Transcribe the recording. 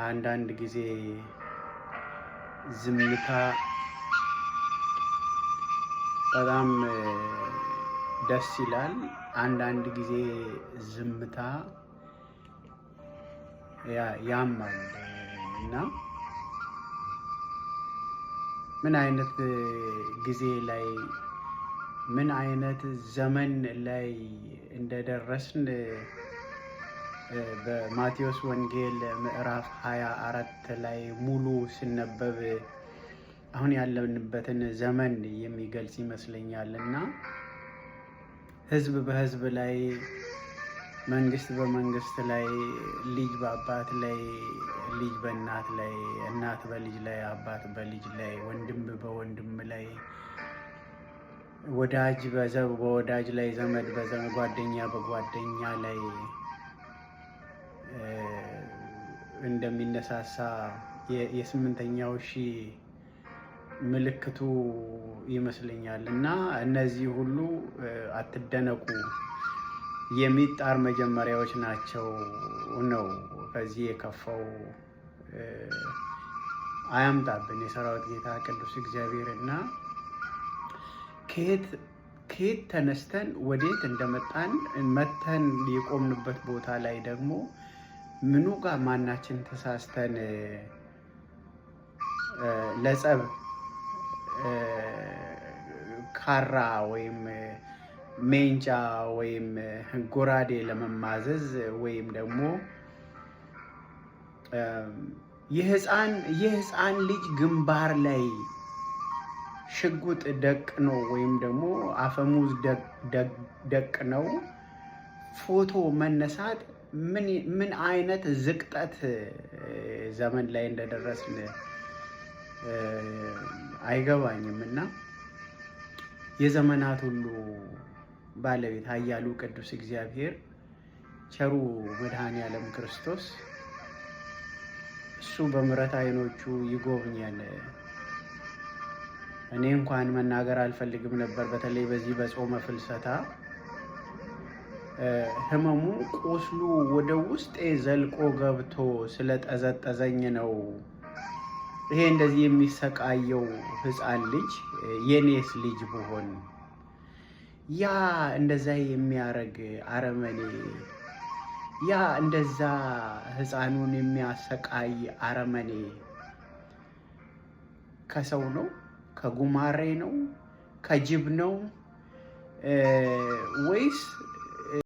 አንዳንድ ጊዜ ዝምታ በጣም ደስ ይላል። አንዳንድ ጊዜ ዝምታ ያማል እና ምን አይነት ጊዜ ላይ ምን አይነት ዘመን ላይ እንደደረስን በማቴዎስ ወንጌል ምዕራፍ 24 ላይ ሙሉ ሲነበብ አሁን ያለንበትን ዘመን የሚገልጽ ይመስለኛል እና ሕዝብ በሕዝብ ላይ፣ መንግስት በመንግስት ላይ፣ ልጅ በአባት ላይ፣ ልጅ በእናት ላይ፣ እናት በልጅ ላይ፣ አባት በልጅ ላይ፣ ወንድም በወንድም ላይ፣ ወዳጅ በወዳጅ ላይ፣ ዘመድ በዘመድ፣ ጓደኛ በጓደኛ ላይ እንደሚነሳሳ የስምንተኛው ሺህ ምልክቱ ይመስለኛል እና እነዚህ ሁሉ አትደነቁ የሚጣር መጀመሪያዎች ናቸው ነው። ከዚህ የከፋው አያምጣብን የሰራዊት ጌታ ቅዱስ እግዚአብሔር እና ከየት ተነስተን ወዴት እንደመጣን መተን የቆምንበት ቦታ ላይ ደግሞ ምኑ ጋር ማናችን ተሳስተን ለጸብ ካራ ወይም ሜንጫ ወይም ጎራዴ ለመማዘዝ ወይም ደግሞ የህፃን ልጅ ግንባር ላይ ሽጉጥ ደቅነው ወይም ደግሞ አፈሙዝ ደቅነው ፎቶ መነሳት ምን አይነት ዝቅጠት ዘመን ላይ እንደደረስን አይገባኝም እና የዘመናት ሁሉ ባለቤት ኃያሉ ቅዱስ እግዚአብሔር ቸሩ መድኃኔዓለም ክርስቶስ እሱ በምሕረት ዓይኖቹ ይጎብኘን። እኔ እንኳን መናገር አልፈልግም ነበር። በተለይ በዚህ በጾመ ፍልሰታ ህመሙ ቁስሉ ወደ ውስጤ ዘልቆ ገብቶ ስለጠዘጠዘኝ ነው ይሄ እንደዚህ የሚሰቃየው ህፃን ልጅ የኔስ ልጅ ብሆን ያ እንደዛ የሚያረግ አረመኔ፣ ያ እንደዛ ህፃኑን የሚያሰቃይ አረመኔ ከሰው ነው? ከጉማሬ ነው? ከጅብ ነው? ወይስ